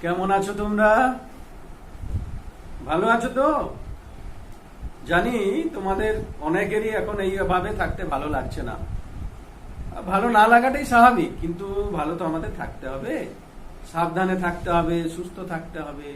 কেমন আছো তোমরা? ভালো আছো তো? জানি তোমাদের অনেকেরই এখন এইভাবে থাকতে ভালো লাগছে না। ভালো না লাগাটাই স্বাভাবিক, কিন্তু ভালো তো আমাদের থাকতে হবে, সাবধানে থাকতে হবে, সুস্থ থাকতে হবে।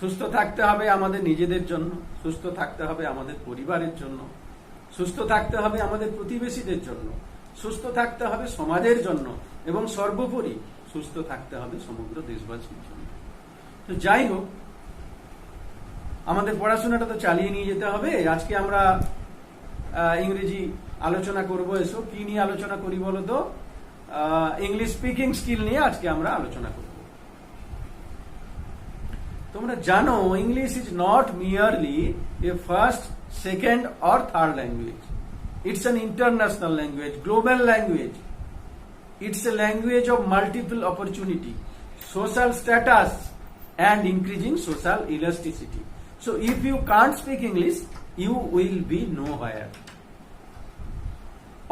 সুস্থ থাকতে হবে আমাদের নিজেদের জন্য, সুস্থ থাকতে হবে আমাদের পরিবারের জন্য, সুস্থ থাকতে হবে আমাদের প্রতিবেশীদের জন্য, সুস্থ থাকতে হবে সমাজের জন্য, এবং সর্বোপরি সুস্থ থাকতে হবে সমগ্র দেশবাসীর জন্য। তো যাই হোক, আমাদের পড়াশোনাটা তো চালিয়ে নিয়ে যেতে হবে। আজকে আমরা ইংরেজি আলোচনা করব। এসো, কি নিয়ে আলোচনা করি বলো তো? ইংলিশ স্পিকিং স্কিল নিয়ে আজকে আমরা আলোচনা করব। তোমরা জানো, English is not merely A first, second or third language. It's an international language, global language. It's a language of multiple opportunity, social status, and increasing social elasticity. So if you can't speak English, you will be nowhere.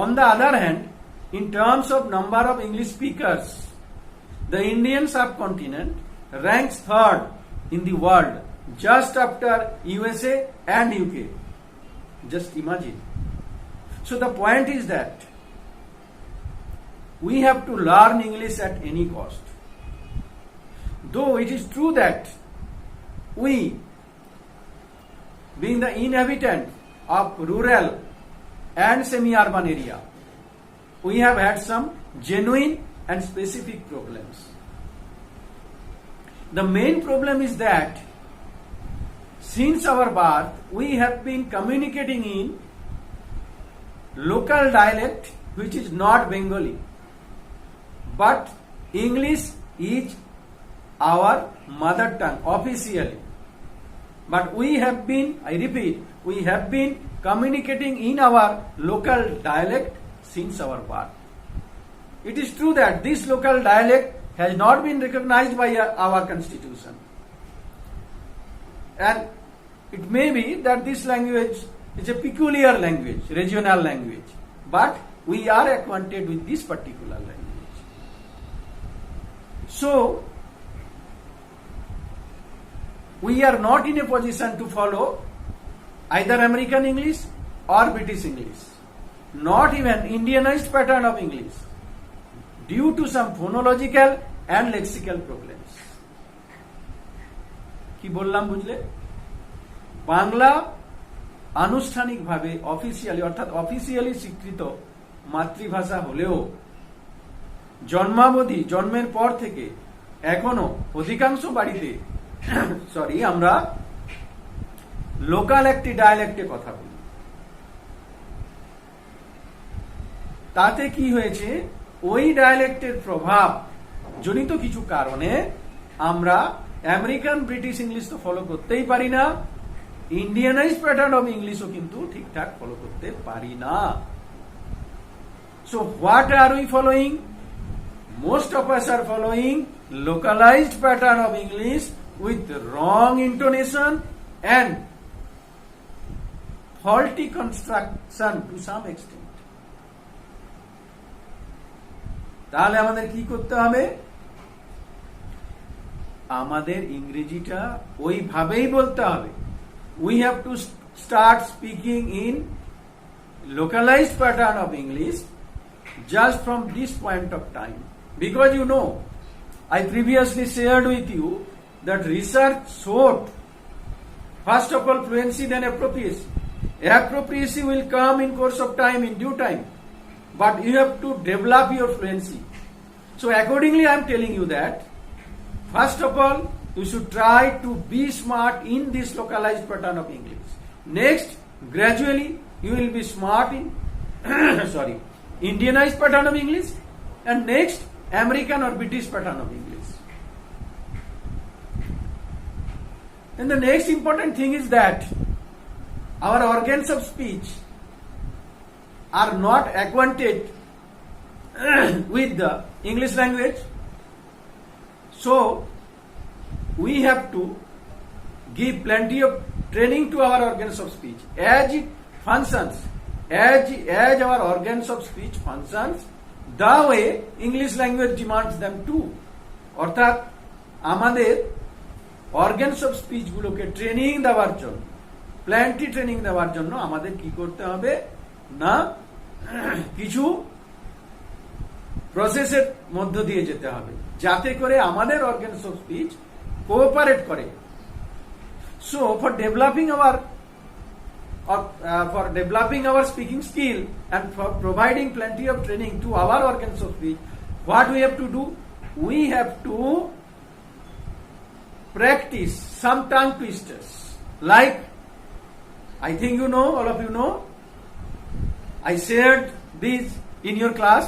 On the other hand, in terms of number of English speakers, the Indian subcontinent ranks third in the world, just after USA and UK. Just imagine. So the point is that we have to learn English at any cost. Though it is true that we, being the inhabitant of rural and semi-urban area, we have had some genuine and specific problems. The main problem is that since our birth, we have been communicating in local dialect which is not Bengali. But English is our mother tongue officially. But we have been, I repeat, we have been communicating in our local dialect since our birth. It is true that this local dialect has not been recognized by our constitution. And it may be that this language is a peculiar language, regional language. But we are acquainted with this particular language. So, we are not in a position to follow either American English or British English, not even Indianized pattern of English, due to some phonological and lexical problems. কি বললাম বুঝলে? বাংলা আনুষ্ঠানিকভাবে officially, অর্থাৎ officially স্বীকৃত মাতৃভাষা হলেও জন্মাবধি, জন্মের পর থেকে এখনো অধিকাংশ বাড়িতে আমরা লোকাল একটি ডায়ালেক্টে কথা বলি। তাতে কি হয়েছে, ওই ডায়ালেক্টের প্রভাব জনিত কিছু কারণে আমরা আমেরিকান ব্রিটিশ ইংলিশ তো ফলো করতেই পারি না, ইন্ডিয়ানাইজ প্যাটার্ন অফ ইংলিশও কিন্তু ঠিকঠাক ফলো করতে পারি না। So what are we following? Most of us are following localized pattern of English with wrong intonation and faulty construction to some extent. তাহলে আমাদের কি করতে হবে? আমাদের ইংরেজিটা ওইভাবেই বলতে হবে। We have to start speaking in localized pattern of English just from this point of time. Because you know, I previously shared with you that research showed, first of all, fluency, then appropriacy. Appropriacy will come in course of time, in due time. But you have to develop your fluency. So accordingly, I am telling you that, first of all, you should try to be smart in this localized pattern of English. Next, gradually, you will be smart in, Indianized pattern of English. And next, American or British pattern of English. And the next important thing is that our organs of speech are not acquainted with the English language. So, we have to give plenty of training to our organs of speech. As it functions, as our organs of speech functions, the way English language demands them too. অর্থাৎ আমাদের organs of speech গুলোকে training দেওয়ার জন্য, plenty training দেওয়ার জন্য আমাদের কি করতে হবে না কিছু প্রসেসের মধ্য দিয়ে যেতে হবে, যাতে করে আমাদের অর্গানস অফ স্পিচ কোঅপারেট করে। So for developing our speaking skill and for providing plenty of training to our organs of speech, what we have to do? We have to practice some tongue twisters. Like, I think you know, all of you know, I shared these in your class.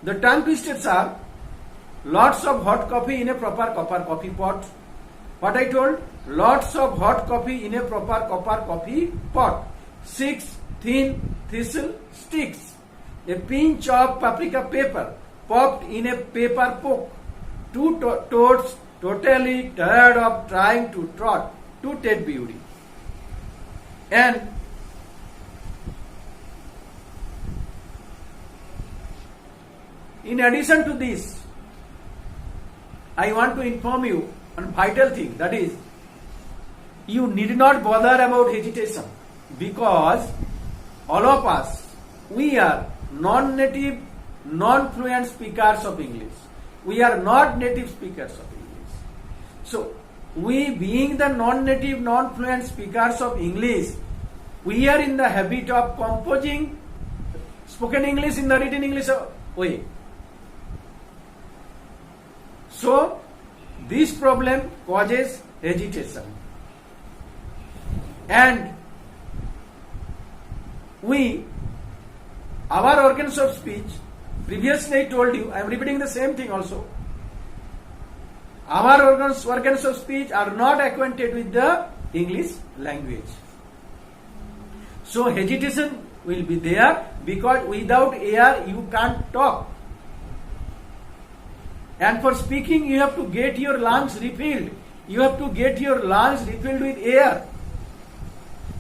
The tongue twisters are lots of hot coffee in a proper copper coffee pot. What I told? Lots of hot coffee in a proper copper coffee pot. 6 thin thistle sticks. A pinch of paprika pepper popped in a paper poke. 2 toads totally tired of trying to trot to Ted Beauty. And in addition to this, I want to inform you on vital thing, that is, you need not bother about hesitation, because all of us, we are non-native, non-fluent speakers of English. We are not native speakers of English. So, we being the non-native, non-fluent speakers of English, we are in the habit of composing spoken English in the written English way. So, this problem causes hesitation. And our organs of speech, previously I told you, I am repeating the same thing also. Our organs of speech are not acquainted with the English language. So hesitation will be there, because without air you can't talk. And for speaking, you have to get your lungs refilled. You have to get your lungs refilled with air.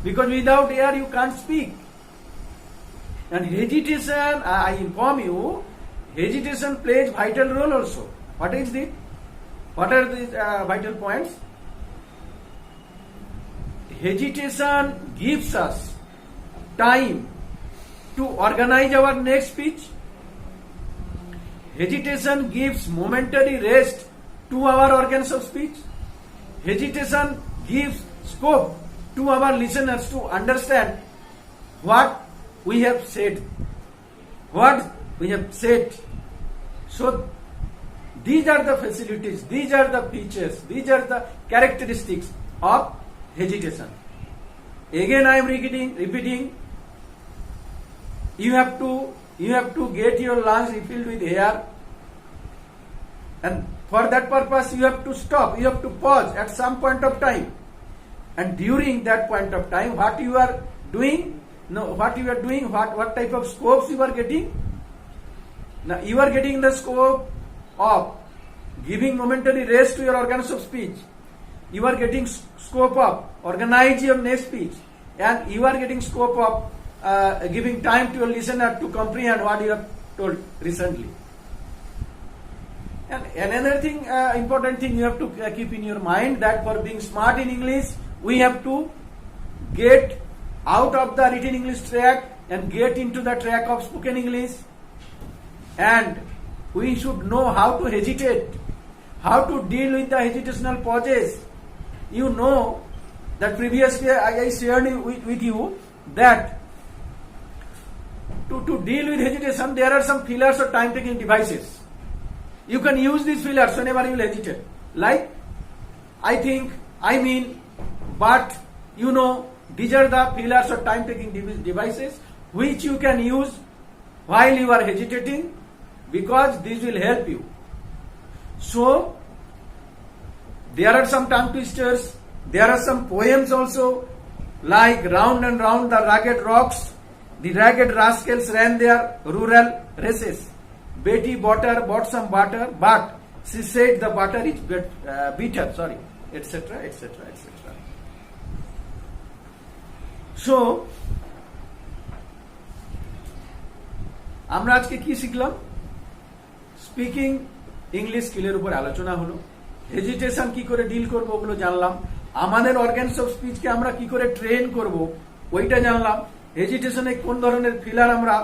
Because without air, you can't speak. And hesitation, I inform you, hesitation plays vital role also. What are these vital points? Hesitation gives us time to organize our next speech. Hesitation gives momentary rest to our organs of speech. Hesitation gives scope to our listeners to understand what we have said. So, these are the facilities, these are the features, these are the characteristics of hesitation. Again, I am repeating. You have to get your lungs refilled with air, and for that purpose you have to stop, you have to pause at some point of time, and during that point of time, what type of scopes you are getting? Now you are getting the scope of giving momentary rest to your organs of speech. You are getting scope of organize your next speech, and you are getting scope of giving time to your listener to comprehend what you have told recently. And another thing, important thing you have to keep in your mind, that for being smart in English, we have to get out of the written English track and get into the track of spoken English. And we should know how to hesitate, how to deal with the hesitational pauses. You know that previously I shared with you that to deal with hesitation, there are some fillers or time-taking devices. You can use these fillers whenever you will hesitate. Like, I think, I mean, but, you know, these are the fillers or time-taking devices which you can use while you are hesitating, because this will help you. So, there are some tongue twisters, there are some poems also, like round and round the rugged rocks, the ragged rascals ran their rural races. Betty bought some butter, but she said the butter is bitter, etc., etc., etc. So, আমরা আজকে কি শিখলাম? Speaking English স্কিলের উপর আলোচনা হলো। Hesitation কি করে ডিল করবো ওগুলো জানলাম। আমাদের অর্গানস অফ স্পিচকে আমরা কি করে ট্রেন করব ওইটা জানলাম। হেজিটেশনে কোন ধরনের ফিলার আমরা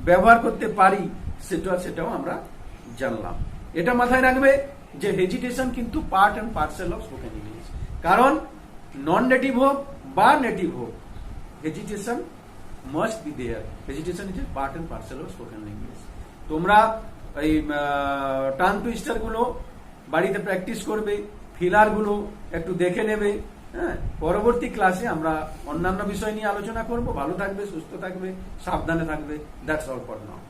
ব্যবহার করতে পারি সেটাও আমরা জানলাম। এটা মাথায় রাখবে যে হেজিটেশন কিন্তু part and parcel of spoken English. কারণ নন নেটিভ হোক বা নেটিভ হোক, hesitation must be there. Hesitation is a part and parcel of spoken English. তোমরা এই টাং টুইস্টার গুলো বাড়িতে প্র্যাকটিস করবে, ফিলার গুলো একটু দেখে নেবে। হ্যাঁ, পরবর্তী ক্লাসে আমরা অন্যান্য বিষয় নিয়ে আলোচনা করব। ভালো থাকবে, সুস্থ থাকবে, সাবধানে থাকবে। That's all for now.